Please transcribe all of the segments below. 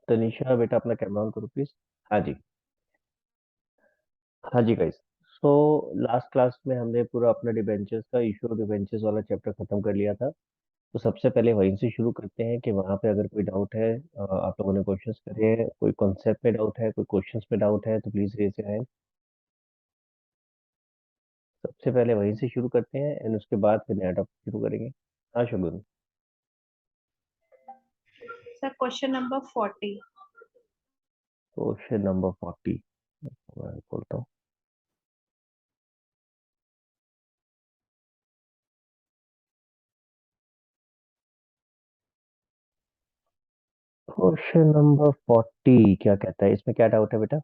तनिषा बेटा अपना camera on करो प्लीज। हाँ जी। हाँ जी गाइस। सो लास्ट क्लास में हमने पूरा अपना डिबेंचर्स का इशू डिबेंचर्स वाला चैप्टर खत्म कर लिया था। तो सबसे पहले वहीं से शुरू करते हैं कि वहाँ पे अगर कोई डाउट है, आप लोगों ने क्वेश्चंस करे हैं, कोई कॉन्सेप्ट में डाउट है, कोई क्वेश्चंस में डाउट है तो प्लीज रेज योर हैंड। सबसे पहले वहीं से शुरू करते हैं एंड उसके बाद फिर नया टॉपिक शुरू करेंगे। हाँ Shagun. Sir question number 40। Question number 40 मैं बोलता हूँ। क्वेश्चन नंबर 40 क्या कहता है, इसमें क्या डाउट है बेटा?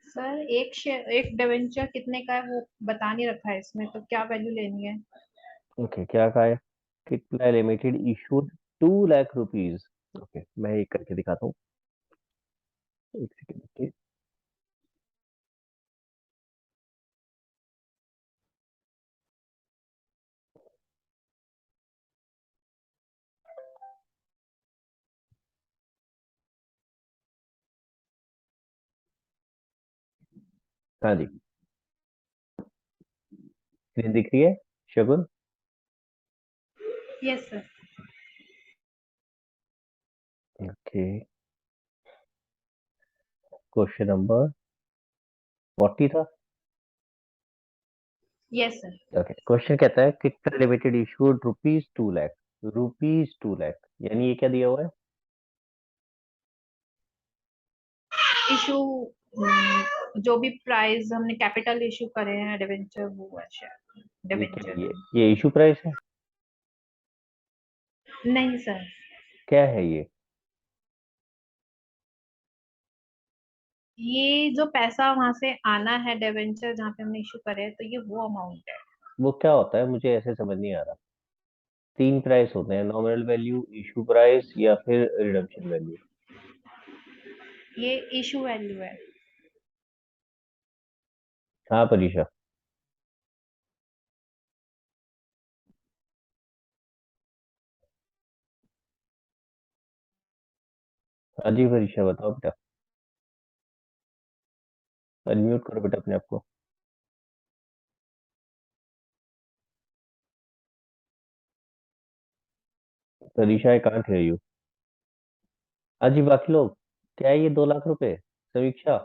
सर एक डिवेंचर कितने का है वो बता नहीं रखा है इसमें, तो क्या वैल्यू लेनी है? ओके क्या कहा है? कितना limited issued 2 lakh rupees. Okay मैं एक करके दिखाता हूँ। एक सेकेंड देखिए। हाँ जी, स्क्रीन दिख रही है Shagun? Yes sir. Okay question number 40 था। Yes sir. ओके क्वेश्चन कहता है कितना limited issued rupees 2 lakh. Rupees 2 lakh यानी ये क्या दिया हुआ है? इशू जो भी प्राइस हमने कैपिटल इशू करे हैं डिवेंचर वो है शायद ये क्या है? डिवेंचर। ये इशू प्राइस है? नहीं सर। क्या है ये? ये जो पैसा वहां से आना है डिवेंचर जहाँ पे हमने इशू करे हैं, तो ये वो अमाउंट है। वो क्या होता है मुझे ऐसे समझ नहीं आ रहा। तीन प्राइस होते हैं, नॉमिनल वैल्यू, इशू प्राइस या फिर रिडम्पशन वैल्यू। ये इशू वैल्यू है। हाँ परीक्षा। हाँ जी परीक्षा बताओ बेटा। अनम्यूट करो बेटा अपने आप को। परीक्षा आई कांट हियर यू। हाँ जी बाकी लोग, क्या है ये 2 लाख रुपए? समीक्षा।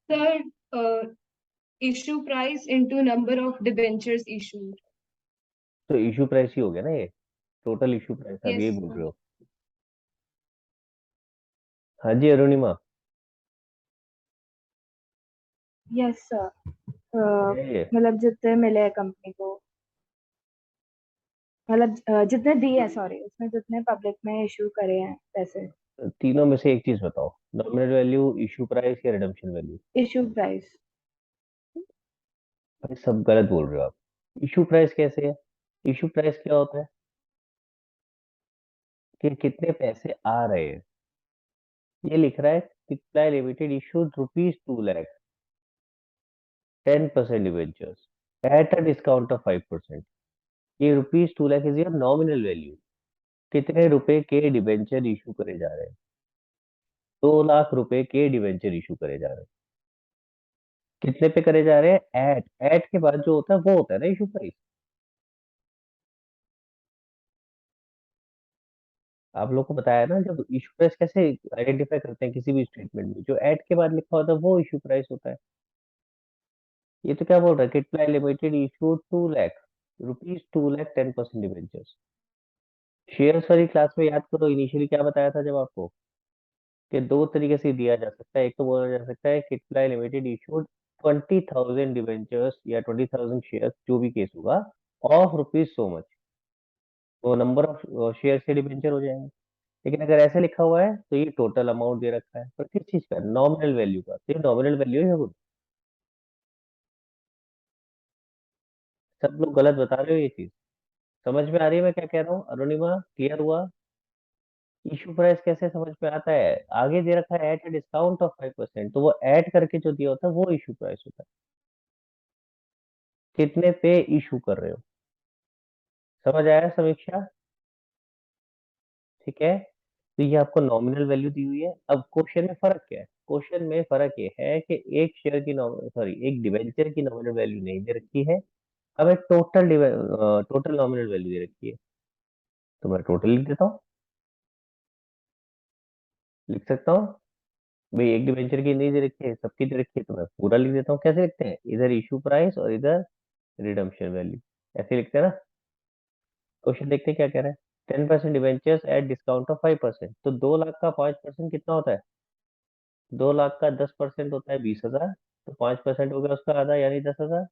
Sir, issue price into number of debentures issued. तो इशू प्राइस ही हो गया ना ये। टोटल इशू प्राइस आप यही Yes, बोल sir. रहे हो? हाँ जी अरुणिमा। Yes sir. क्या है ये? मतलब जितने मिले हैं कंपनी को, मतलब जितने दिए हैं, सॉरी, उसमें जितने पब्लिक में इशू करे हैं पैसे। तीनों में से एक चीज बताओ, नॉमिनल वैल्यू, इशू प्राइस या रिडम्पशन वैल्यू। Issue price. भाई सब गलत बोल रहे हो आप। इशू प्राइस कैसे है? इशू प्राइस क्या होता है कि कितने पैसे आ रहे हैं। ये लिख रहा है कितना limited issued rupees 2 lakh, 10% debentures at a discount of 5%। ये rupees 2 lakh is your nominal value. कितने रुपए के डिबेंचर इशू करे जा रहे हैं? 2 लाख रुपए के डिबेंचर इशू करे जा रहे हैं। कितने पे करे जा रहे हैं? एट के बाद जो होता है वो होता है ना इशू प्राइस। आप लोग को बताया ना, जब इशू प्राइस कैसे आइडेंटिफाई करते हैं किसी भी स्टेटमेंट में, जो एट के बाद लिखा होता है वो इशू प्राइस होता है। ये तो क्या बोल रहा है, कितना limited issue 2 lakh, rupees 2 lakh, 10% debentures. Shares वाली क्लास में याद करो इनिशियली क्या बताया था जब आपको, कि दो तरीके से दिया जा सकता है। एक तो बोला जा सकता है कितना लिमिटेड इशूड 20,000 डिबेंचर्स या 20,000 शेयर्स, जो भी केस होगा, ऑफ रुपीज सो मच, वो नंबर ऑफ शेयर से डिबेंचर हो जाएंगे। लेकिन अगर ऐसे लिखा हुआ है तो ये टोटल अमाउंट दे रखा है, पर किस चीज का? नॉमिनल वैल्यू का। तो ये नॉमिनल वैल्यू है कुछ। सब लोग गलत बता रहे हो ये चीज। समझ में आ रही है मैं क्या कह रहा हूँ अरुणिमा? क्लियर हुआ? इशू प्राइस कैसे समझ में आता है? आगे दे रखा है एट ए डिस्काउंट ऑफ 5%, तो वो ऐड करके जो दिया होता है वो इशू प्राइस होता है। कितने पे इशू कर रहे हो? समझ आया समीक्षा? ठीक है, तो ये आपको नॉमिनल वैल्यू दी हुई है। अब क्वेश्चन में फर्क क्या है? क्वेश्चन में फर्क ये है कि एक शेयर की एक डिवेंचर की नॉमिनल वैल्यू नहीं दे रखी है, हमें टोटल नॉमिनल वैल्यू दे रखी है। तो मैं टोटल लिख देता हूँ, लिख सकता हूँ भाई, एक डिवेंचर की नहीं दे रखी है, सबकी दे रखी है, तो मैं पूरा लिख देता हूँ। कैसे लिखते हैं? इधर इशू प्राइस और इधर रिडम्पशन वैल्यू, ऐसे लिखते हैं ना। क्वेश्चन देखते हैं क्या कह रहा है। 10% डिवेंचर्स एट डिस्काउंट ऑफ 5%, तो 2 लाख का 5% कितना होता है? 2 लाख का 10% होता है 20,000, तो 5% हो गया उसका आधा, यानी 10,000।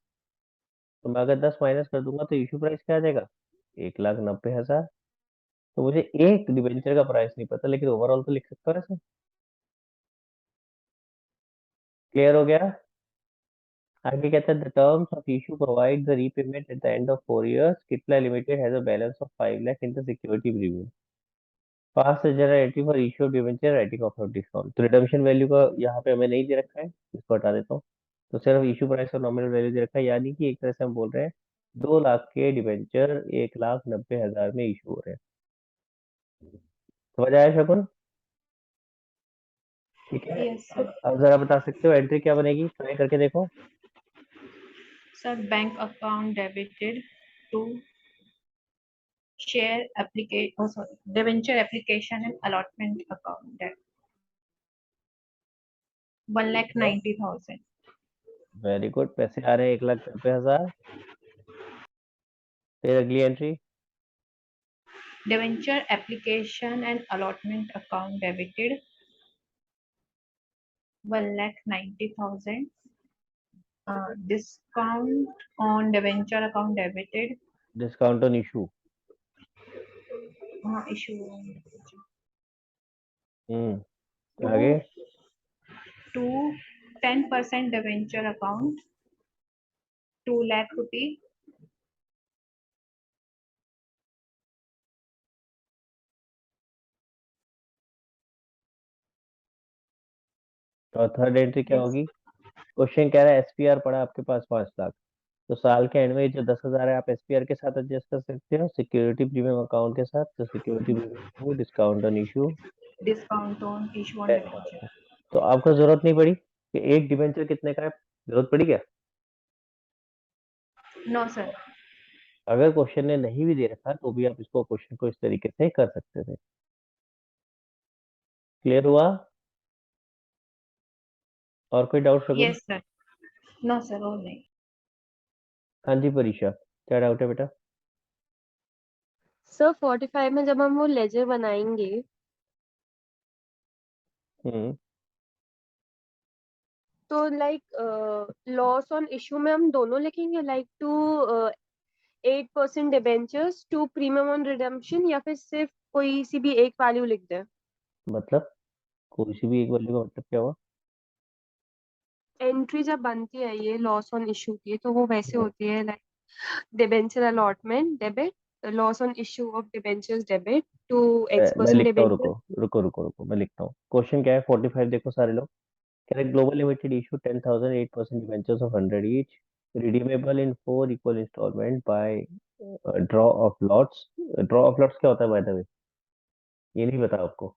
तो मैं अगर 10 माइनस कर दूंगा तो इशू प्राइस क्या आ जाएगा? 1,90,000। तो मुझे एक डिवेंचर का प्राइस नहीं पता, लेकिन ओवरऑल तो लिख सकता हूँ ऐसे। क्लियर हो गया? आगे कहता है the terms of issue provide the repayment at the end of 4 years। किटला limited has a balance of 5 lakh in the security premium. Pass generative for issue debenture writing off discount. तो रिडम्पशन वैल्यू का यहाँ पे हमें नहीं दे रखा है, इसको हटा देता हूँ। तो सिर्फ इशू प्राइस और नॉमिनल वैल्यू दे रखा है, यानी कि एक तरह से हम बोल रहे हैं 2 लाख के डिवेंचर 1,90,000 में इशू हो रहे हैं। समझ आया शकुन? ठीक है, यस सर। अब जरा बता सकते हो एंट्री क्या बनेगी? ट्राई करके देखो। Sir bank account debited to share application, oh sorry, debenture application and allotment account debt 1,90,000. Very good, पैसे आ रहे हैं 1,90,000। फिर अगली entry. Debenture application and allotment account debited 1,90,000. Discount on debenture account debited. Discount on issue. Issue आगे। to 10% debenture account 2 lakh rupee. और third entry क्या Yes. होगी? Question कह रहा है एसपीआर पड़ा आपके पास 5 लाख, तो साल के एंड में जो 10,000 है आप एसपीआर के साथ एडजस्ट कर सकते हो सिक्योरिटी प्रीमियम अकाउंट के साथ। तो security premium discount on issue Discount on issue on 10,000। debenture. तो आपको जरूरत नहीं पड़ी कि एक डिबेंचर कितने का है, जरूरत पड़ी क्या? No sir. अगर क्वेश्चन ने नहीं भी दे रखा तो भी आप इसको क्वेश्चन को इस तरीके से कर सकते थे। क्लियर हुआ? और कोई डाउट शगुन? Yes sir. No sir, और नहीं। हाँ जी परीक्षा, क्या डाउट है बेटा? सर 45 में जब हम वो लेजर बनाएंगे हम्म तो लाइक लॉस ऑन इशू में हम दोनों लिखेंगे, like to 8% debentures to premium on redemption, या फिर सिर्फ कोई सी भी एक वैल्यू लिख दें? मतलब कोई सी भी एक वैल्यू का मतलब क्या हुआ? एंट्री जब बनती है ये लॉस ऑन इशू की, तो वो वैसे हम्म, होती है like debenture allotment debit, loss on issue of debentures debit to X मैं परसेंट लिखता हूँ, डिबेंचर। रुको रुको रुको रुको, मैं लिखता हूँ। क्वेश्चन क्या है 45, देखो सारे लोग। कह रहे global limited issue 10,000 8% debentures of 100 each, redeemable in 4 equal instalment by draw of lots. Draw of lots क्या होता है बाय द वे? ये नहीं पता आपको?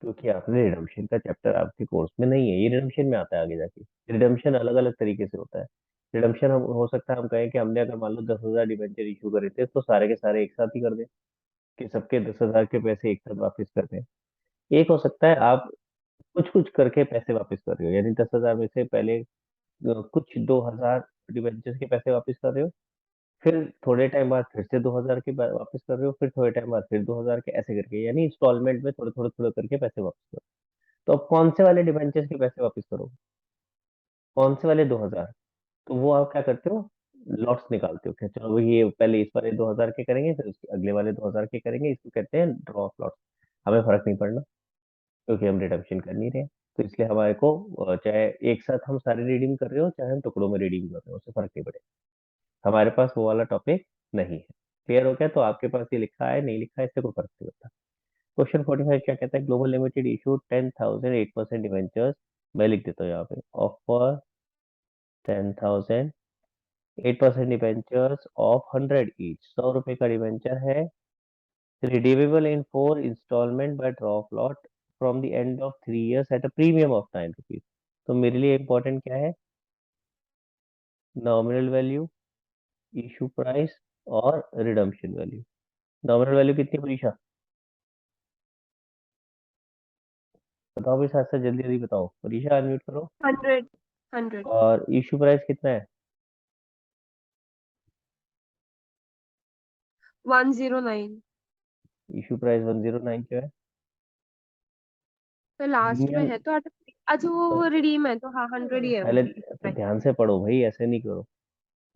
क्योंकि आपने रिडम्पशन का चैप्टर आपके कोर्स में नहीं है, ये रिडम्पशन में आता है आगे जाके। रिडम्पशन अलग अलग तरीके से होता है। रिडम्पशन हम हो सकता है हम कहें कि हमने अगर मान लो 10,000 डिबेंचर इशू करे थे, तो सारे के सारे एक साथ ही कर दें, कि सबके 10,000 के पैसे एक साथ वापस कर दें। एक हो सकता है आप कुछ कुछ करके पैसे वापस कर रहे हो, यानी 10,000 में से पहले कुछ 2,000 डिबेंचर्स के पैसे वापस कर रहे हो, फिर थोड़े टाइम बाद फिर से 2,000 के वापस कर रहे हो, फिर थोड़े टाइम बाद फिर 2,000 के, ऐसे करके, यानी इंस्टॉलमेंट में थोड़े थोड़े थोड़े करके पैसे वापस करो। तो अब कौन से वाले डिबेंचर्स के पैसे वापस करो? कौन से वाले 2,000? तो वो आप क्या करते हो, लॉट्स निकालते हो कि चलो भाई ये पहले इस वाले 2,000 के करेंगे, फिर उसके अगले वाले 2,000 के करेंगे। इसको कहते हैं ड्रॉ ऑफ लॉट्स। हमें फर्क नहीं पड़ना, क्योंकि हम रिडम्पशन कर नहीं रहे हैं। तो इसलिए हमारे को चाहे एक साथ हम सारे रिडीम कर रहे हो, चाहे हम टुकड़ों में रिडीम कर रहे हो, उससे फर्क नहीं पड़ेगा। हमारे पास वो वाला टॉपिक नहीं है। क्लियर हो गया? तो आपके पास ये लिखा है नहीं लिखा है, इससे कोई फर्क नहीं पड़ता। क्वेश्चन 45 क्या कहता है? ग्लोबल लिमिटेड इशू 10,000 8% डिवेंचर्स, मैं लिख देता हूँ यहाँ पे, ऑफर 10,000 8% डिबेंचर्स ऑफ 100 ईच, 100 रुपए का डिबेंचर है, redeemable in 4 instalment by drop lot from the end of 3 years at a premium of 9 rupees. तो मेरे लिए इंपॉर्टेंट क्या है? नॉमिनल वैल्यू, इशू प्राइस और रिडम्पशन वैल्यू। नॉमिनल वैल्यू कितनी परीक्षा? बताओ भाई, साथ साथ जल्दी जल्दी बताओ। परीक्षा अनम्यूट करो। 100 100 और इशू प्राइस कितना है? 109। इशू प्राइस 109 क्यों है? तो लास्ट में प्रीमियम। है तो अच्छा तो वो रिडीम है तो हाँ 100 ही है वो पहले तो प्राइस। ध्यान से पढ़ो भाई, ऐसे नहीं करो।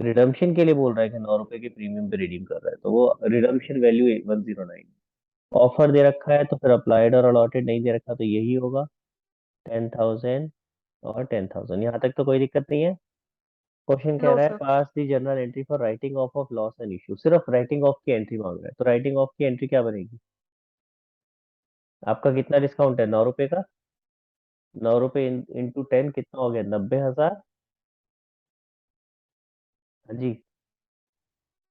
रिडम्पशन के लिए बोल रहा है कि 9 रुपए के प्रीमियम पे रिडीम कर रहा है, तो वो रिडम्पशन वैल्यू 109। ऑफर दे रखा है तो फिर अप्लाइड और अलॉटेड नहीं दे रखा, तो यही होगा 10,000 और 10,000। यहाँ तक तो कोई दिक्कत नहीं है। क्वेश्चन कह नो रहा है sir. Pass the general entry for writing of loss and issue. सिर्फ राइटिंग ऑफ की एंट्री मांग रहा है, तो राइटिंग ऑफ की एंट्री क्या बनेगी? आपका कितना डिस्काउंट है? 9 रुपए का। 9 रुपए इंटू 10 कितना हो गया? 90,000। हाँ जी।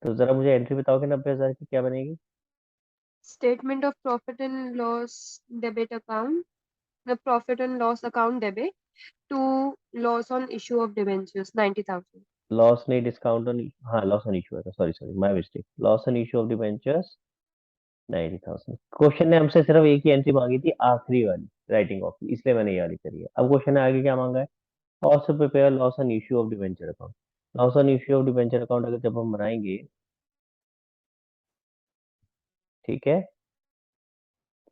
तो जरा मुझे एंट्री बताओ कि 90,000 की क्या बनेगी? Statement of profit and loss debit account, the profit and loss account debit to loss on issue of debentures 90,000। Loss नहीं, डिस्काउंट ऑन। हाँ, लॉस ऑन इशू है, sorry sorry, my mistake. Loss on issue of debentures 90,000। Question ने हमसे सिर्फ एक ही entry मांगी थी, आखिरी वाली, राइटिंग ऑफ की, इसलिए मैंने ये वाली करी है। अब क्वेश्चन ने आगे क्या मांगा है? Also prepare loss on issue of debenture account. Loss on issue of debenture account अगर जब हम बनाएंगे, ठीक है,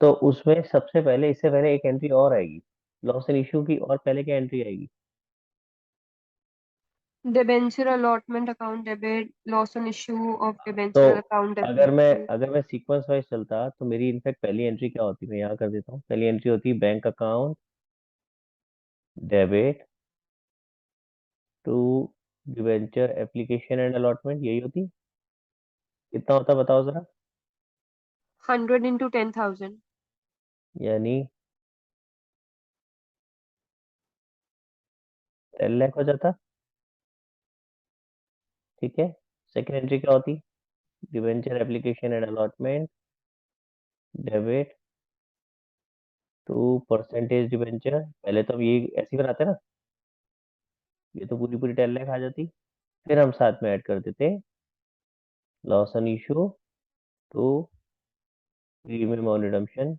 तो उसमें सबसे पहले, इससे पहले एक एंट्री और आएगी लॉस एंड इशू की, और पहले क्या एंट्री आएगी? Debenture allotment account debit, loss on issue of तो डिबेंचर अकाउंट डेबिट। अगर मैं सीक्वेंस वाइज चलता तो मेरी इनफैक्ट पहली एंट्री क्या होती, मैं यहाँ कर देता हूँ। पहली एंट्री होती bank account debit to debenture application and allotment, यही होती। कितना होता बताओ जरा। 100 इंटू 10,000। यानी 10 लाख हो जाता। ठीक है। सेकेंड एंट्री क्या होती? Debenture application and allotment debit to percentage debenture. पहले तो हम ये ऐसे ही बनाते ना, ये तो पूरी पूरी 10 लाख आ जाती। फिर हम साथ में ऐड कर देते loss on issue to premium on redemption.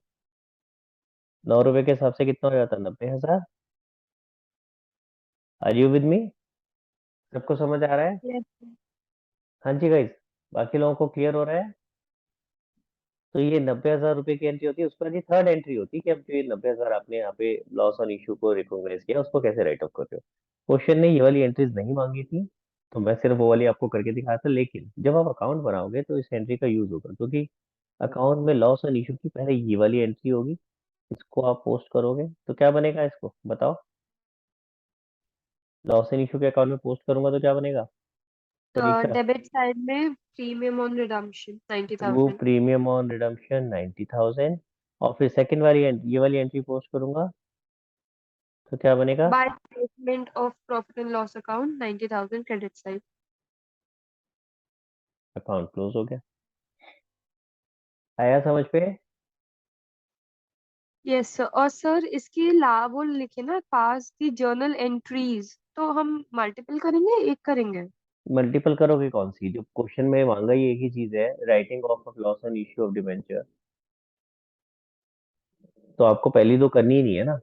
9 रुपए के हिसाब से कितना हो जाता? 90,000। Are you with me? सबको समझ आ रहा है? यस। हाँ जी गाइस, बाकी लोगों को क्लियर हो रहा है? तो ये 90,000 रुपए की एंट्री होती है। उसके बाद ये थर्ड एंट्री होती है कि अब जो ये 90,000 आपने यहाँ पे लॉस ऑन इशू को रिकॉग्नाइज किया, उसको कैसे राइट ऑफ कर रहे हो। क्वेश्चन ने ये वाली एंट्रीज नहीं मांगी थी, तो मैं सिर्फ वो वाली आपको करके दिखाया था। लेकिन जब आप अकाउंट बनाओगे तो इस एंट्री का यूज होगा, क्योंकि अकाउंट में लॉस ऑन इशू की पहले ये वाली एंट्री होगी। इसको आप पोस्ट करोगे तो क्या बनेगा, इसको बताओ। लॉस एंड इशू के अकाउंट में पोस्ट करूंगा तो क्या बनेगा परीक्षा? डेबिट साइड में premium on redemption to 90,000। Premium on redemption 90,000। और फिर सेकंड वाली ये वाली एंट्री पोस्ट करूंगा तो क्या बनेगा? By statement of profit and loss account 90,000 credit side. Account close हो गया। आया समझ पे? Yes sir. और सर इसकी वो लिखे ना पास दी जर्नल एंट्रीज, तो हम मल्टीपल करेंगे एक करेंगे? मल्टीपल करोगे कौन सी? जो क्वेश्चन में मांगा ही एक ही चीज है, writing of loss and issue of debenture. तो आपको पहली दो करनी ही नहीं है ना।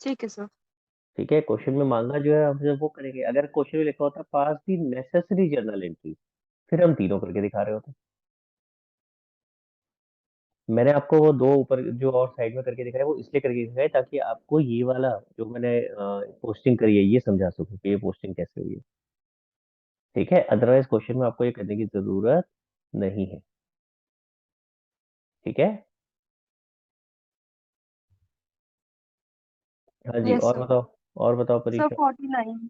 ठीक है सर। ठीक है, क्वेश्चन में मांगा जो है हम जब वो करेंगे। अगर क्वेश्चन में लिखा होता पास दी नेसेसरी जर्नल एंट्री, फिर हम तीनों करके दिखा रहे होते। मैंने आपको वो दो ऊपर जो और साइड में करके दिखाया, वो इसलिए करके दिखाया ताकि आपको ये वाला जो मैंने पोस्टिंग करी है ये समझा सकूं कि ये पोस्टिंग कैसे हुई है। ठीक है, अदरवाइज क्वेश्चन में आपको ये करने की जरूरत नहीं है। ठीक है। हाँ जी, यस और सर। बताओ। और बताओ सर परीक्षा। 49।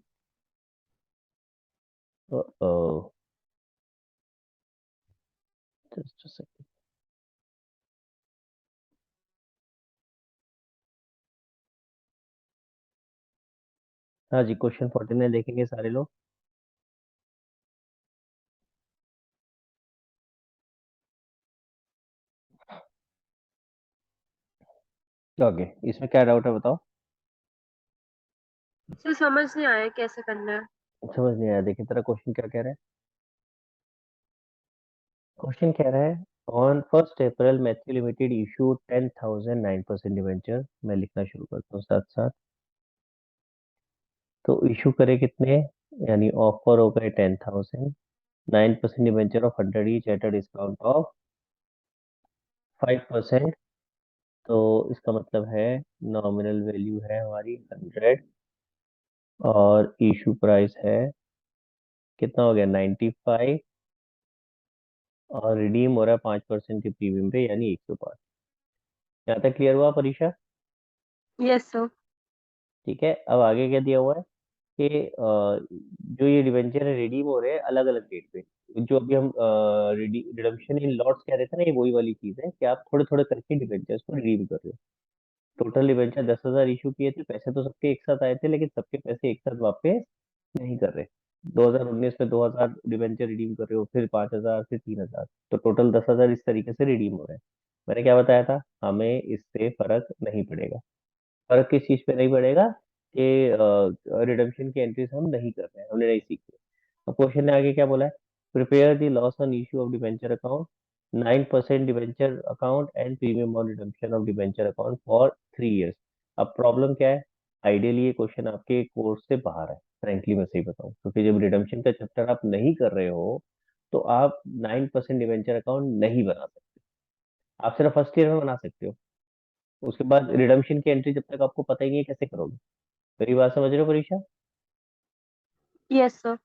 Just a second. हाँ जी, क्वेश्चन 49 देखेंगे सारे लोग। ओके, इसमें क्या डाउट है बताओ। सर समझ नहीं आया कैसे करना है। समझ नहीं आया, देखिए तेरा क्वेश्चन क्या कह रहा है। क्वेश्चन कह रहा है on 1 April Matthew limited issue 10,000 9% debenture. मैं लिखना शुरू करता हूँ साथ साथ। तो इशू करे कितने, यानी ऑफर हो गए 10,000, 9% debenture of 100 each at a discount of 5%। तो इसका मतलब है नॉमिनल वैल्यू है हमारी 100 और इशू प्राइस है कितना हो गया 95, और रिडीम हो रहा है 5% के प्रीमियम पे यानी 105। यहाँ तक क्लियर हुआ परीक्षा? Yes sir. ठीक है, अब आगे क्या दिया हुआ है कि जो ये डिवेंचर है रिडीम हो रहे हैं अलग अलग डेट पे। जो अभी हम रिडम्पशन इन लॉट्स कह रहे थे ना, ये वही वाली चीज है कि आप थोड़े थोड़े करके डिवेंचर्स को रिडीम कर रहे हो। टोटल डिवेंचर 10,000 इशू किए थे, पैसे तो सबके एक साथ आए थे, लेकिन सबके पैसे एक साथ वापस नहीं कर रहे। 2019 में 2,000 डिवेंचर रिडीम कर रहे हो, फिर 5,000, फिर 3,000, तो टोटल 10,000 इस तरीके से रिडीम हो रहे हैं। मैंने क्या बताया था, हमें इससे फर्क नहीं पड़ेगा। फर्क किस चीज पे नहीं पड़ेगा कि रिडम्पशन की एंट्रीज हम नहीं कर रहे हैं, हमने नहीं सीखी। अब क्वेश्चन ने आगे क्या बोला है, prepare the loss on issue of debenture account 9% debenture account and premium on redemption of debenture account for 3 years. अब प्रॉब्लम क्या है, आइडियली ये क्वेश्चन आपके कोर्स से बाहर है, फ्रेंकली मैं सही बताऊं, क्योंकि जब रिडम्पशन का चैप्टर आप नहीं कर रहे हो तो आप 9% डिबेंचर अकाउंट नहीं बना सकते। आप सिर्फ फर्स्ट ईयर में बना सकते हो, उसके बाद रिडम्पशन की एंट्री जब तक आपको पता ही नहीं है कैसे करोगे। मेरी बात समझ रहे हो परीक्षा? Yes sir.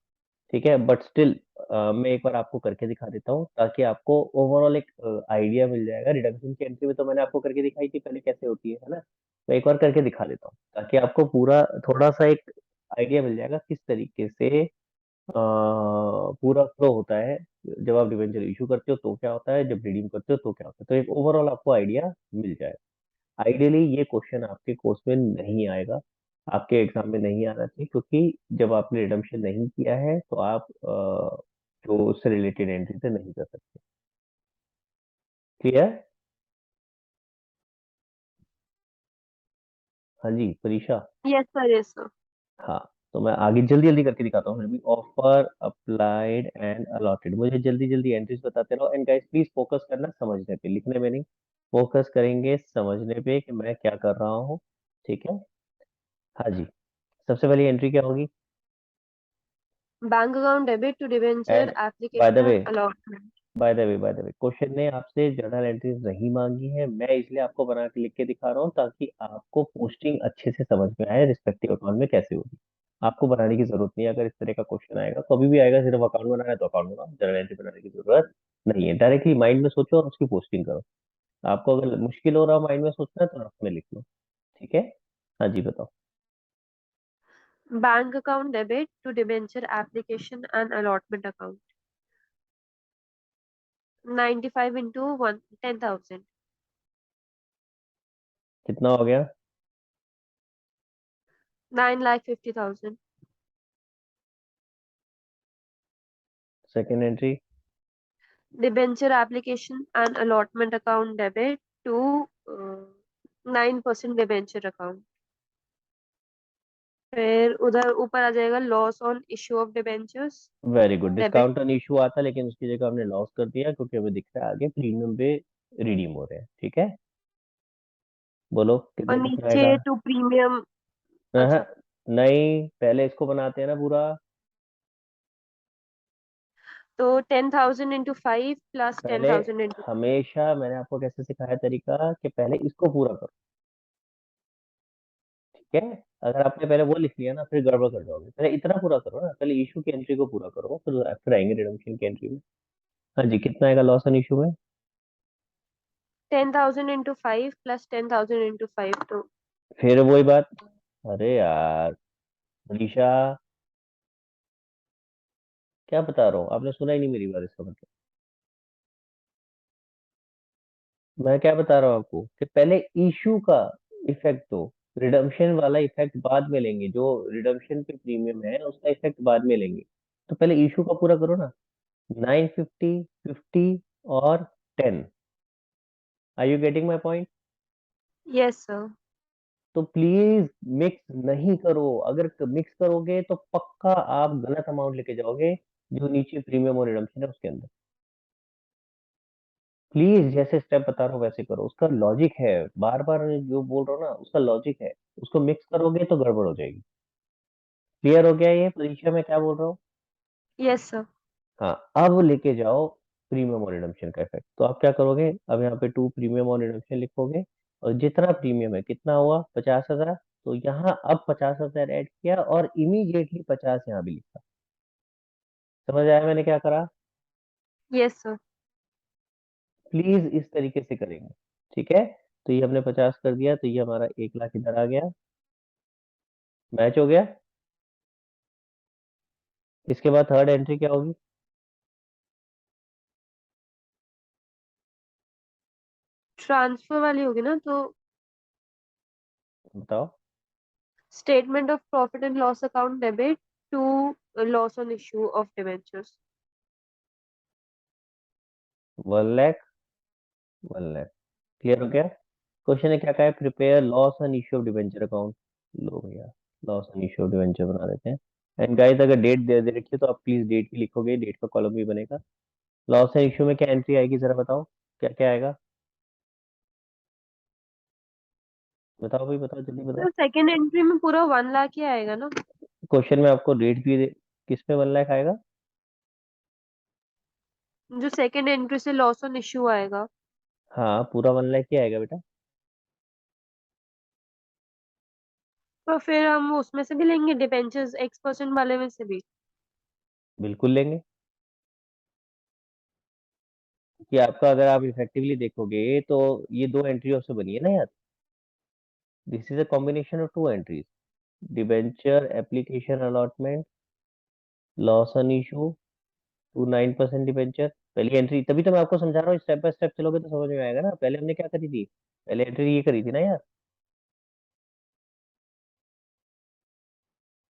ठीक है, बट स्टिल मैं एक बार आपको करके दिखा देता हूँ ताकि आपको ओवरऑल एक आइडिया मिल जाएगा। रिडम्पशन की एंट्री में तो मैंने आपको करके दिखाई थी पहले कैसे होती है ना। मैं एक बार करके दिखा देता हूँ ताकि आपको पूरा थोड़ा सा एक आइडिया मिल जाएगा किस तरीके से पूरा फ्लो होता है। जब आप डिबेंचर इशू करते हो तो क्या होता है, जब रिडीम करते हो तो क्या होता है, तो एक ओवरऑल आपको आइडिया मिल जाएगा। आइडियली ये क्वेश्चन आपके कोर्स में नहीं आएगा, आपके एग्जाम में नहीं आना चाहिए, क्योंकि जब आपने रिडम्पशन नहीं किया है तो आप जो उससे रिलेटेड एंट्री से नहीं कर सकते। क्लियर? हाँ जी परीक्षा। Yes sir. Yes sir. हाँ, तो मैं आगे जल्दी जल्दी करके दिखाता हूँ। अभी ऑफर अप्लाइड एंड अलॉटेड, मुझे जल्दी जल्दी एंट्रीज बताते रहो। एंड गाइस प्लीज फोकस करना समझने पे, लिखने में नहीं। फोकस करेंगे समझने पे कि मैं क्या कर रहा हूँ। ठीक है, हाँ जी। सबसे पहली एंट्री क्या होगी? Bank account debit to debenture and by the way application allotment. By the way question ने आपसे जर्नल एंट्रीज नहीं मांगी है, मैं इसलिए आपको बना के लिख के दिखा रहा हूँ ताकि आपको पोस्टिंग अच्छे से समझ में आए रिस्पेक्टिव अकाउंट में कैसे होगी। आपको बनाने की जरूरत नहीं है, अगर इस तरह का क्वेश्चन आएगा कभी भी आएगा, सिर्फ अकाउंट बनाना है तो अकाउंट बनाओ, जर्नल एंट्री बनाने की जरूरत नहीं है। डायरेक्टली माइंड में सोचो और उसकी पोस्टिंग करो। आपको अगर मुश्किल हो रहा है माइंड में सोचना है तो रफ में लिख लो। ठीक है, हाँ जी बताओ। Bank account debit to debenture application and allotment account 95 into 10,000। कितना हो गया? 9,50,000। Second entry? Debenture application and allotment account debit to 9% debenture account. फिर उधर ऊपर आ जाएगा loss on issue of debentures very good, debit. Discount on issue आता लेकिन उसकी जगह हमने लॉस कर दिया क्योंकि हमें दिख रहा है आगे प्रीमियम पे रिडीम हो रहे हैं। ठीक है, बोलो और कितना कितना आएगा? नीचे टू प्रीमियम। हाँ, अच्छा, नहीं पहले इसको बनाते हैं ना पूरा। तो 10,000 इंटू 5 प्लस टेन पहले थाउजेंड इंटू। हमेशा मैंने आपको कैसे सिखाया तरीका कि पहले इसको पूरा करो। ठीक है, अगर आपने पहले वो लिख लिया ना फिर गड़बड़ कर जाओगे। पहले इतना पूरा करो ना, पहले इशू की एंट्री को पूरा करो, फिर आएंगे रिडम्पशन की एंट्री में। हाँ जी, कितना आएगा लॉस ऑन इशू में? 10,000 इंटू 5 प्लस 10,000 इंटू 5 तो फिर वही बात, अरे यार मनीषा, क्या बता रहा हूँ, आपने सुना ही नहीं मेरी बात, इसका मतलब मैं क्या बता रहा हूँ आपको कि पहले इशू का इफेक्ट दो, रिडम्पशन वाला इफेक्ट बाद में लेंगे, जो रिडम्पशन पे प्रीमियम है उसका इफेक्ट बाद में लेंगे। तो पहले इशू का पूरा करो ना, 950, 50 और 10। Are you getting my point? Yes sir. तो प्लीज मिक्स नहीं करो, अगर मिक्स करोगे तो पक्का आप गलत अमाउंट लेके जाओगे जो नीचे प्रीमियम और रिडम्पशन है उसके अंदर। प्लीज जैसे स्टेप बता रहा हूँ वैसे करो, उसका लॉजिक है, बार बार जो बोल रहा हूँ ना उसका लॉजिक है। उसको मिक्स करोगे तो गड़बड़ हो जाएगी। क्लियर हो गया ये परीक्षा में क्या बोल रहा हूँ? Yes sir. हाँ, अब लेके जाओ प्रीमियम और रिडम्पशन का इफेक्ट। तो आप क्या करोगे, अब यहाँ पे 2 प्रीमियम और रिडम्पशन लिखोगे, और जितना प्रीमियम है कितना हुआ 50,000, तो यहाँ अब 50,000 ऐड किया और इमीडिएटली 50 यहाँ भी लिखा। समझ आया मैंने क्या करा? Yes sir. प्लीज इस तरीके से करेंगे, ठीक है? तो ये हमने 50 कर दिया, तो ये हमारा 1 लाख इधर आ गया, मैच हो गया। इसके बाद थर्ड एंट्री क्या होगी? ट्रांसफर वाली होगी ना, तो बताओ। Statement of profit and loss account debit to loss on issue of debentures. 1 lakh, 1 lakh. Clear हो गया? क्वेश्चन ने क्या कहा है, prepare loss and issue of debenture account. लो भैया, loss and issue of debenture बना देते हैं। एंड गाइस अगर डेट दे रखी है तो आप प्लीज डेट भी लिखोगे, डेट का कॉलम भी बनेगा। लॉस एंड इश्यू में क्या एंट्री आएगी जरा बताओ, क्या क्या आएगा? बताओ भाई, बताओ जल्दी बताओ। तो सेकेंड एंट्री में पूरा 1 लाख ही आएगा ना? क्वेश्चन में आपको डेट भी किस में 1 लाख आएगा? जो सेकेंड एंट्री से लॉस ऑन इशू आएगा। हाँ, पूरा 1 लाख ही आएगा बेटा। तो फिर हम उसमें से भी लेंगे, डिबेंचर्स X% वाले में से भी। बिल्कुल लेंगे, कि आपका अगर आप इफेक्टिवली देखोगे तो ये 2 एंट्रियों से बनी है ना यार। This is a combination of 2 entries, debenture application allotment, loss on issue to 9% debenture. पहली एंट्री, तभी तो मैं आपको समझा रहा हूँ, स्टेप बाय स्टेप चलोगे तो समझ में आएगा ना। पहले हमने क्या करी थी, पहले एंट्री ये करी थी ना यार,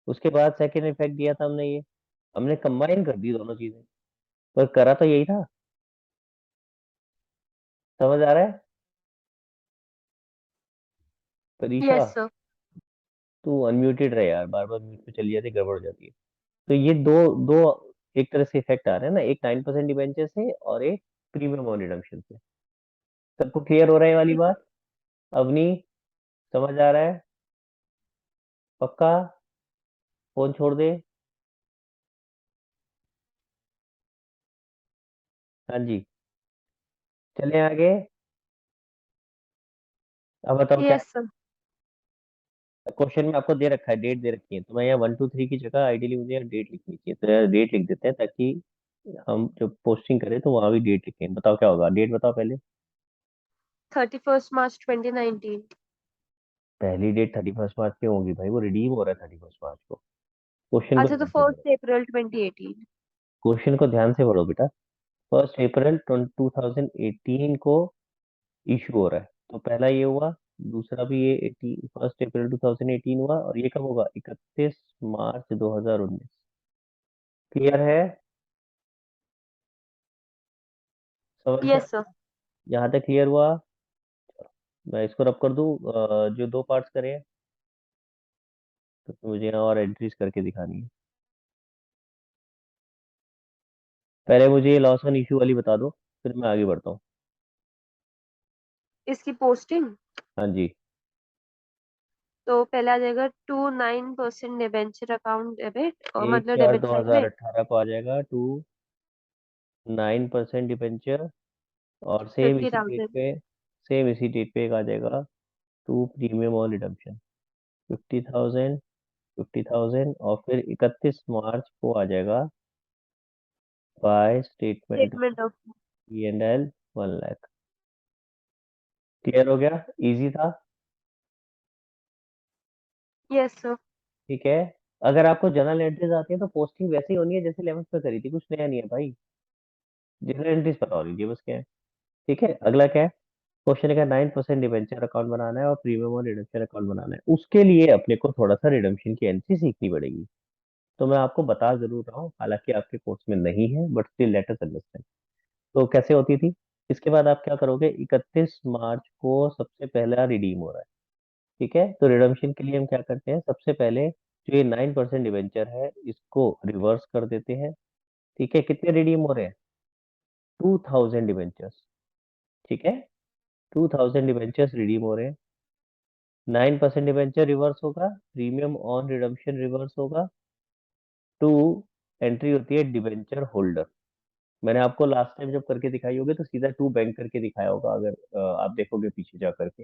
उसके बाद सेकंड इफेक्ट दिया था हमने, ये हमने कंबाइन कर दी दोनों चीजें, पर करा तो यही था। समझ आ रहा है परीक्षा? Yes sir. तू अनम्यूटेड रहे यार, बार बार म्यूट पे चली जाती है, गड़बड़ हो जाती है। तो ये दो दो एक तरह से इफेक्ट आ रहे हैं ना, एक 9% डिबेंचर से और एक प्रीमियम ऑन रिडम्पशन से। सबको क्लियर हो रहा है ये वाली बात? अवनी, समझ आ रहा है? पक्का? फोन छोड़ दे। हाँ जी, चले आगे। अब बताओ क्या। Yes sir. क्वेश्चन में आपको दे रखा है, डेट दे रखी है, तो मैं यहाँ 1 2 3 की जगह आइडियली मुझे डेट लिखनी चाहिए, तो यार डेट लिख देते हैं ताकि हम जब पोस्टिंग करें तो वहां भी डेट लिखें। बताओ क्या होगा, डेट बताओ पहले। 31 मार्च 2019। पहली डेट 31 मार्च की होगी भाई, वो रिडीम हो रहा है 31 मार्च को। क्वेश्चन को अच्छा, तो ध्यान से पढ़ो, 1 अप्रैल 2018। क्वेश्चन को ध्यान से पढ़ो बेटा। 1 अप्रैल 2018 को इशू हो रहा है, तो पहला ये हुआ, दूसरा भी ये 1 अप्रैल 2018 हुआ, और ये कब होगा, 31 मार्च 2019। क्लियर है? समझ में? Yes sir. यहाँ तक क्लियर हुआ? मैं इसको रब कर दूं, जो 2 पार्ट्स करे हैं, तो मुझे यहाँ और एंट्रीज करके दिखानी है। पहले मुझे ये लॉस ऑन इशू वाली बता दो, फिर मैं आगे बढ़ता हूँ। इसकी पोस्टिंग हाँ जी, तो पहले आ जाएगा टू 9% डिबेंचर अकाउंट डेबिट, और एक मतलब चार डेबिट दो साइड हजार में। अठारह को आ जाएगा 9% डिबेंचर, और सेम इसी डेट 50,000। पे, सेम इसी डेट पे एक आ जाएगा 2 प्रीमियम और रिडम्पशन, 50,000, 50,000, और फिर 31 मार्च को आ जाएगा by statement statement of. P&L 1 lakh. Clear हो गया? इजी था? Yes sir. ठीक है। अगर आपको जनरल एंट्रीज आती है तो पोस्टिंग वैसे ही होनी है जैसे 11th में करी थी, कुछ नया नहीं है भाई। जनरल एंट्रीज पता होनी चाहिए बस, क्या है। ठीक है, अगला क्या है? क्वेश्चन का 9% डिबेंचर अकाउंट बनाना है और प्रीमियम और रिडम्पशन अकाउंट बनाना है। उसके लिए अपने को थोड़ा सा रिडम्पशन की एंट्री सीखनी पड़ेगी। तो मैं आपको बता जरूर रहा हूँ, हालांकि आपके कोर्स में नहीं है, but still let us understand. तो कैसे होती थी, इसके बाद आप क्या करोगे, 31 मार्च को सबसे पहला रिडीम हो रहा है, ठीक है। तो रिडम्पशन के लिए हम क्या करते हैं, सबसे पहले जो ये 9% डिबेंचर है इसको रिवर्स कर देते हैं, ठीक है। कितने रिडीम हो रहे हैं, 2000 डिबेंचर्स, ठीक है। 2000 डिबेंचर्स रिडीम हो रहे हैं, 9% डिबेंचर रिवर्स होगा, प्रीमियम ऑन रिडम्पशन रिवर्स होगा, टू एंट्री होती है डिबेंचर होल्डर। मैंने आपको लास्ट टाइम जब करके दिखाई होगी तो सीधा टू बैंक करके दिखाया होगा, अगर आप देखोगे पीछे जा करके।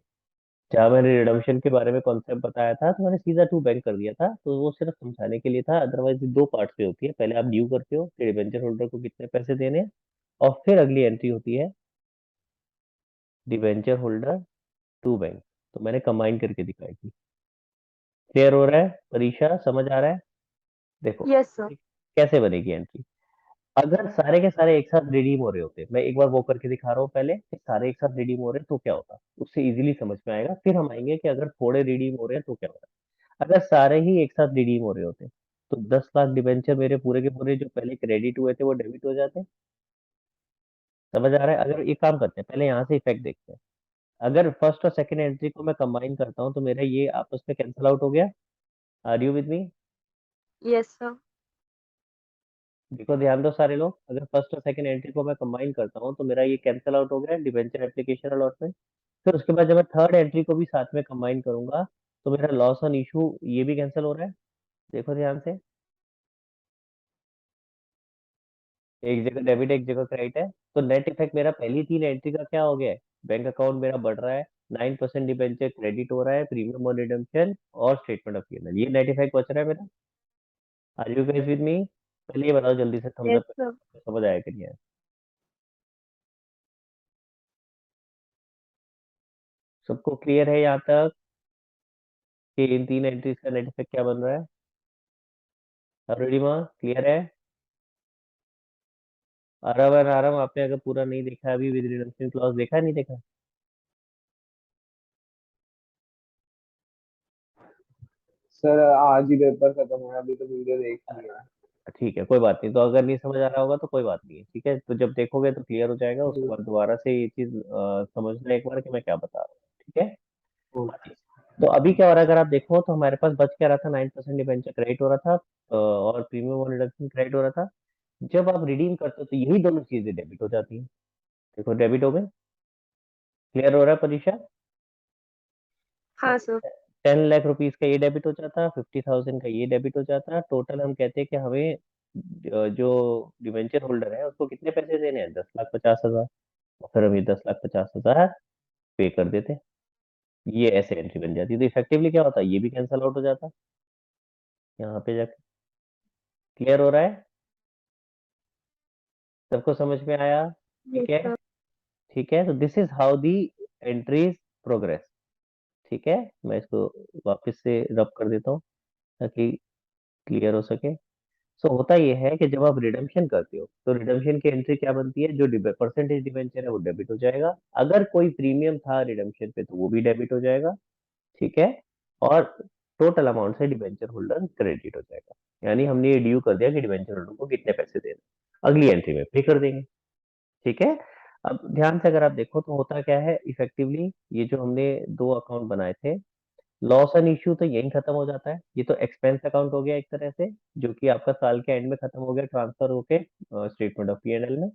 जहाँ मैंने रिडम्पशन के बारे में कॉन्सेप्ट बताया था तो मैंने सीधा टू बैंक कर दिया था, तो वो सिर्फ समझाने के लिए था। अदरवाइज दो पार्ट पे होती है, पहले आप ड्यू करते हो कि डिबेंचर होल्डर को कितने पैसे देने हैं, और फिर अगली एंट्री होती है डिबेंचर होल्डर टू बैंक। तो मैंने कंबाइन करके दिखाई थी। क्लियर हो रहा है परीक्षा, समझ आ रहा है? देखो यस सर। कैसे बनेगी एंट्री। अगर सारे के सारे एक साथ रिडीम हो रहे होते, मैं एक बार वो करके दिखा रहा हूँ पहले कि सारे एक साथ रिडीम हो रहे हैं तो क्या होता, उससे इजीली समझ में आएगा। फिर हम आएंगे कि अगर थोड़े रिडीम हो रहे हैं तो क्या होता है। अगर सारे ही एक साथ रिडीम हो रहे होते तो 10 लाख डिबेंचर मेरे पूरे के पूरे जो पहले क्रेडिट हुए थे वो डेबिट हो जाते। समझ आ रहा है? अगर एक काम करते हैं, पहले यहाँ से इफेक्ट देखते हैं। अगर फर्स्ट और सेकंड एंट्री को मैं कंबाइन करता हूँ तो मेरा ये आपस में कैंसिल आउट हो गया। Are you with me? Yes sir. देखो ध्यान दो सारे लोग, अगर फर्स्ट और सेकंड एंट्री को मैं कंबाइन करता हूँ तो मेरा ये कैंसिल आउट हो गया डिबेंचर एप्लीकेशन अलॉटमेंट। फिर उसके बाद जब मैं थर्ड एंट्री को भी साथ में कंबाइन करूंगा तो मेरा लॉस ऑन इशू ये भी कैंसिल हो रहा है। देखो ध्यान से, एक जगह डेबिट एक जगह क्रेडिट है। तो नेट इफेक्ट मेरा पहली तीन एंट्री का क्या हो गया है, बैंक अकाउंट मेरा बढ़ रहा है, 9% डिबेंचर क्रेडिट हो रहा है, प्रीमियम ऑन रिडम्पशन और स्टेटमेंट ऑफ पीएनएल, ये नेट इफेक्ट बच रहा है मेरा। Are you guys with me? पहले ये बताओ जल्दी से, थम्स यस अप सर। समझ आया कि नहीं आया? सबको क्लियर है यहाँ तक कि इन तीन एंट्रीज का नेट इफेक्ट क्या बन रहा है? ऑलरेडी माँ क्लियर है? आराम है आराम, आपने अगर पूरा नहीं देखा अभी विद रिडम्पशन क्लॉज, देखा है नहीं देखा? सर आज ही पेपर खत्म हुआ, अभी तो वीडियो देख लिया। ठीक है कोई बात नहीं, तो अगर नहीं समझ आ रहा होगा तो कोई बात नहीं है, ठीक है। तो जब देखोगे तो क्लियर हो जाएगा, उसके बाद दोबारा से ये चीज समझना एक बार कि मैं क्या बता रहा हूँ, ठीक है। ओके। तो अभी क्या हो रहा है, अगर आप देखो तो हमारे पास बच क्या रहा था, 9% डिबेंचर क्रेडिट हो रहा था, और प्रीमियम और रिडक्शन क्रेडिट हो रहा था। जब आप रिडीम करते हो तो यही दोनों चीजें डेबिट हो जाती हैं। देखो डेबिट हो गए। क्लियर हो रहा है परीक्षा? हाँ सर। 10 लाख रुपीज का ये डेबिट हो जाता, 50,000 का ये डेबिट हो जाता। टोटल हम कहते हैं कि हमें जो डिवेंचर होल्डर है उसको कितने पैसे देने हैं, 10,50,000। और फिर हम ये 10,50,000 पे कर देते हैं। ये ऐसे एंट्री बन जाती है। तो इफेक्टिवली क्या होता है, ये भी कैंसल आउट हो जाता यहाँ पे जाके। क्लियर हो रहा है? सबको समझ में आया? ठीक यस है। सर। ठीक है, तो this is how the entries progress. ठीक है, मैं इसको वापस से रब कर देता हूँ ताकि क्लियर हो सके। सो होता यह है कि जब आप रिडम्पशन करते हो तो रिडम्पशन की एंट्री क्या बनती है, जो परसेंटेज डिबेंचर है वो डेबिट हो जाएगा। अगर कोई प्रीमियम था रिडम्पशन पे तो वो भी डेबिट हो जाएगा, ठीक है। और टोटल अमाउंट से डिबेंचर होल्डर क्रेडिट हो जाएगा। यानी हमने ये ड्यू कर दिया कि डिबेंचर होल्डर को कितने पैसे देने, अगली एंट्री में पे कर देंगे, ठीक है। अब ध्यान से अगर आप देखो तो होता क्या है इफेक्टिवली, ये जो हमने दो अकाउंट बनाए थे, लॉस एंड इश्यू तो यही खत्म हो जाता है। ये तो एक्सपेंस अकाउंट हो गया एक तरह से, जो कि आपका साल के एंड में खत्म हो गया ट्रांसफर होके स्टेटमेंट ऑफ पीएनएल में।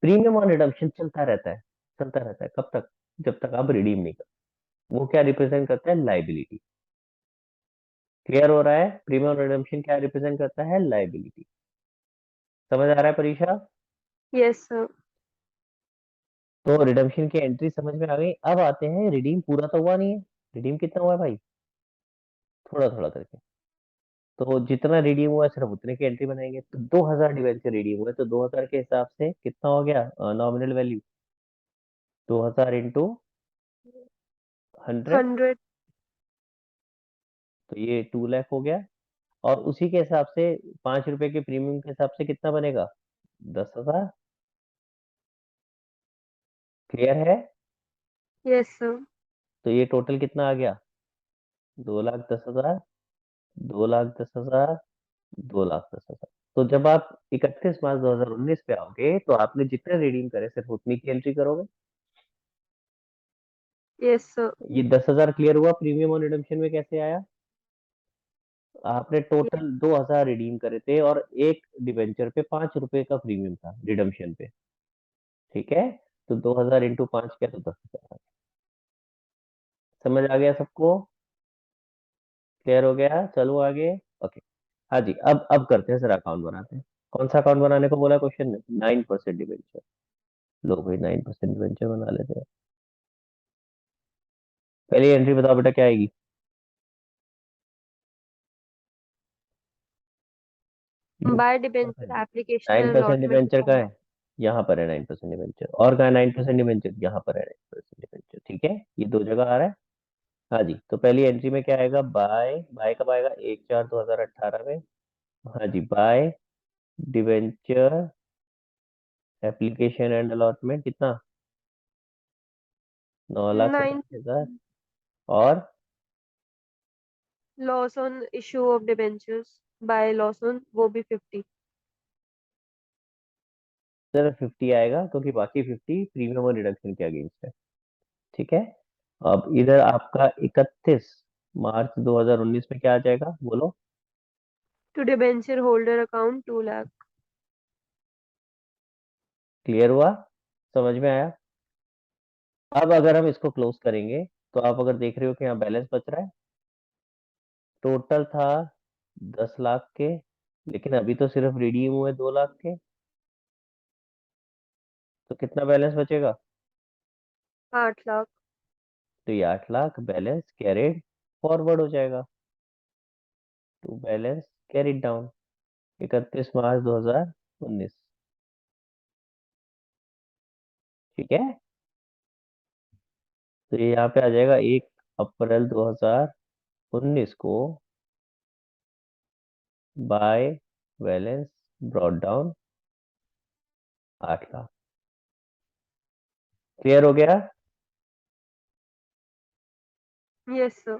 प्रीमियम ऑन रिडम्पशन चलता रहता है, चलता रहता है कब तक, जब तक आप रिडीम नहीं करते। वो क्या रिप्रेजेंट करता है, लाइबिलिटी। क्लियर हो रहा है? प्रीमियम ऑन रिडम्पशन क्या रिप्रेजेंट करता है, लाइबिलिटी। समझ आ रहा है परीक्षा? Yes sir. तो रिडम्पशन की एंट्री समझ में आ गई। अब आते हैं, रिडीम पूरा तो हुआ नहीं है। रिडीम कितना हुआ है भाई, थोड़ा थोड़ा करके। तो जितना रिडीम हुआ है सिर्फ उतने की एंट्री बनाएंगे। तो 2000 डिवेंचर रिडीम हुए तो 2000 के हिसाब से कितना हो गया नॉमिनल वैल्यू, 2000 इंटू 100, 100। तो ये 2 लाख हो गया। और उसी के हिसाब से 5 रुपए के प्रीमियम के हिसाब से कितना बनेगा, 10,000। क्लियर है? Yes sir. तो ये टोटल कितना आ गया? 2,10,000, 2,10,000, 2,10,000। तो जब आप 31 मार्च 2019 पे आओगे तो आपने जितने रिडीम करे सिर्फ उतनी की एंट्री करोगे। Yes sir. ये 10,000 क्लियर हुआ। प्रीमियम ऑन रिडम्पशन में कैसे आया? आपने टोटल 2,000 रिडीम करे थे और एक डिबेंचर पे 5 रुपए का प्रीमियम था रिडम्पशन पे, ठीक है। तो 2,000 इंटू 5 क्या, तो 10,000। समझ आ गया सबको? क्लियर हो गया? चलो आगे। ओके, हाँ जी। अब करते हैं सर, अकाउंट बनाते हैं। कौन सा अकाउंट बनाने को बोला क्वेश्चन में? 9% डिबेंचर। लो भाई, 9% डिबेंचर बना लेते हैं। पहली एंट्री बताओ बेटा, क्या आएगी? By debenture application 9% allotment debenture का है, यहाँ पर है 9% डिबेंचर। और कहा है 9% डिबेंचर? यहाँ पर है 9% डिबेंचर, ठीक है। ये दो जगह आ रहा है। हाँ जी, तो पहली एंट्री में क्या आएगा? बाय। बाय कब आएगा? 1/4/2018 में। हाँ जी, by debenture application and allotment, कितना? 9 9,50,000। और loss on issue of debentures by loss on, वो भी 50। सिर्फ 50 आएगा क्योंकि बाकी 50 प्रीमियम और रिडक्शन के अगेंस्ट है, ठीक है। अब इधर आपका 31 मार्च 2019 में क्या आ जाएगा, बोलो? To debenture holder account 2 lakh. Clear हुआ? समझ में आया? अब अगर हम इसको क्लोज करेंगे तो आप अगर देख रहे हो कि यहाँ बैलेंस बच रहा है, टोटल था 10 लाख के, लेकिन अभी तो सिर्फ रिडीम हुए 2 लाख के, तो कितना बैलेंस बचेगा? 8 लाख। तो ये 8 लाख बैलेंस कैरिड फॉरवर्ड हो जाएगा, टू बैलेंस कैरिड डाउन 31 मार्च 2019, ठीक है। तो ये यहाँ पे आ जाएगा 1 अप्रैल 2019 को by balance brought down 8 lakh. Clear हो गया? Yes sir.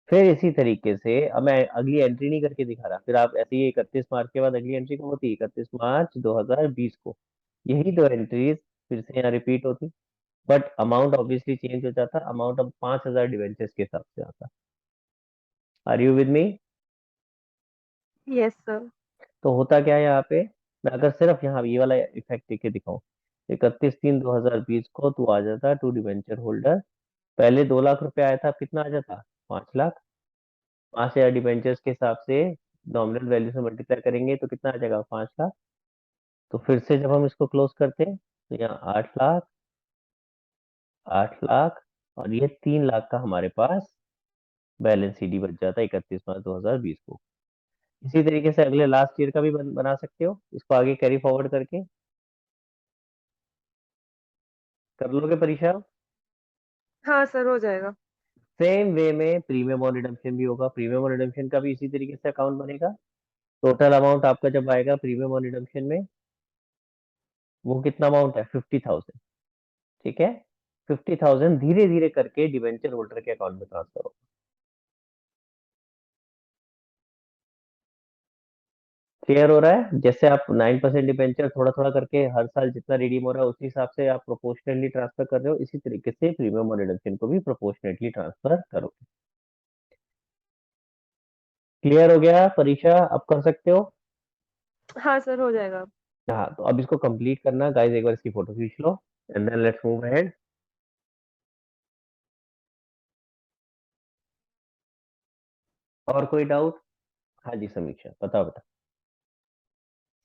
फिर इसी तरीके से अब मैं अगली एंट्री नहीं करके दिखा रहा, फिर आप ऐसे ही 31 मार्च के बाद अगली एंट्री कब होती? 31 मार्च 2020 को। यही दो एंट्रीज फिर से यहाँ रिपीट होती, बट अमाउंट ऑब्वियसली चेंज हो जाता। अमाउंट अब 5,000 डिवेंचर्स के हिसाब से आता। Are you with me? Yes sir. तो होता क्या है यहाँ पे, मैं अगर सिर्फ यहाँ ये वाला इफेक्ट देके दिखाऊं, 31/3/2020 को तू आ जाता टू डिवेंचर होल्डर। पहले 2 लाख रुपए आया था, अब कितना आ जाता? 5 लाख। 5,000 डिवेंचर्स के हिसाब से नॉमिनल वैल्यू से मल्टीप्लाई करेंगे तो कितना आ जाएगा? 5 लाख। तो फिर से जब हम इसको क्लोज करते हैं तो यहाँ 8 लाख, 8 लाख, और ये 3 लाख का हमारे पास बैलेंस सीडी बच जाता है 31 मार्च 2020 को। इसी तरीके से अगले लास्ट ईयर का भी बना सकते हो, इसको आगे कैरी फॉरवर्ड करके। कर लोगे परीक्षा? हाँ सर, हो जाएगा। सेम वे में प्रीमियम और रिडम्पशन भी होगा। प्रीमियम और रिडम्पशन का भी इसी तरीके से अकाउंट बनेगा। टोटल अमाउंट आपका जब आएगा प्रीमियम और रिडम्पशन में, वो कितना अमाउंट है? 50,000, ठीक है। 50,000 धीरे धीरे करके डिवेंचर होल्डर के अकाउंट में ट्रांसफर होगा। क्लियर हो रहा है? जैसे आप 9% डिवेंचर थोड़ा थोड़ा करके हर साल जितना रिडीम हो रहा है उसी हिसाब से आप प्रोपोर्शनली ट्रांसफर कर रहे हो, इसी तरीके से प्रीमियम और रिडम्पशन को भी प्रोपोर्शनेटली ट्रांसफर करोगे। क्लियर हो गया परीक्षा? अब कर सकते हो। हाँ सर, हो जाएगा। हाँ, तो अब इसको कंप्लीट करना गाइस, एक बार इसकी फोटो खींच लो and then let's move ahead. और कोई डाउट? हाँ जी समीक्षा, बताओ बेटा।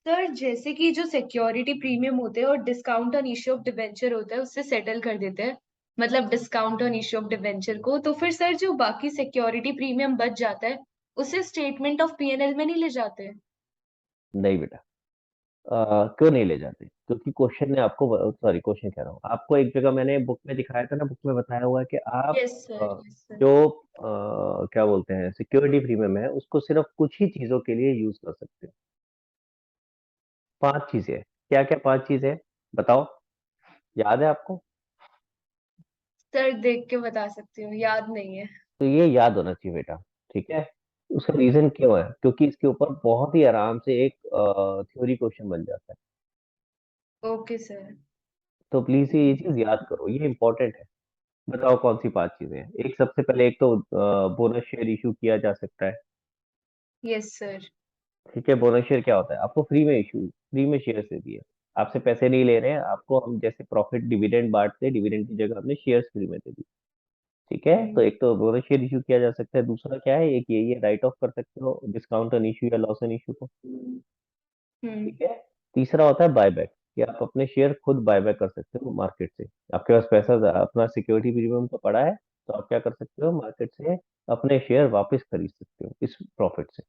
सर जैसे कि जो सिक्योरिटी प्रीमियम होते हैं और discount on issue of debenture होता है उससे सेटल कर देते हैं, मतलब discount on issue of debenture को, तो फिर सर जो बाकी सिक्योरिटी प्रीमियम बच जाता है उसे स्टेटमेंट ऑफ पीएनएल में नहीं ले जाते? नहीं बेटा, क्यों नहीं ले जाते? क्योंकि क्वेश्चन ने आपको, सॉरी क्वेश्चन कह रहा हूँ, आपको एक जगह मैंने बुक में दिखाया था ना, बुक में बताया हुआ है कि आप यस सर, यस सर। जो क्या बोलते हैं सिक्योरिटी प्रीमियम है उसको सिर्फ कुछ ही चीजों के लिए यूज कर सकते हो। 5 चीजें हैं। क्या क्या 5 चीजें हैं बताओ, याद है आपको? सर देख के बता सकती हूँ, याद नहीं है। तो ये याद होना चाहिए बेटा, ठीक है। उसका रीजन क्यों है, क्योंकि इसके ऊपर बहुत ही आराम से एक थ्योरी क्वेश्चन बन जाता है। Okay sir. तो प्लीज ये चीज याद करो, ये इंपॉर्टेंट है। बताओ कौन सी 5 चीजें हैं। एक सबसे पहले, एक तो बोनस शेयर इशू किया जा सकता है। Yes sir. ठीक है, बोनस शेयर क्या होता है, आपको फ्री में शेयर दे दिए। आपसे पैसे नहीं ले रहे हैं, आपको हम जैसे प्रॉफिट डिविडेंड बांटते हैं, डिविडेंड की जगह हमने शेयर्स फ्री में दे दी। ठीक है, तो एक तो बोनस शेयर इशू किया जा सकता है। दूसरा क्या है, एक ये राइट ऑफ कर सकते हो डिस्काउंट ऑन इशू या लॉस ऑन इशू को। हम्म। ठीक है। तीसरा होता है बायबैक, कि आप अपने शेयर खुद बायबैक कर सकते हो मार्केट से। आपके पास पैसा अपना सिक्योरिटी प्रीमियम का पड़ा है, तो आप क्या कर सकते हो, मार्केट से अपने शेयर वापस खरीद सकते हो इस प्रॉफिट से।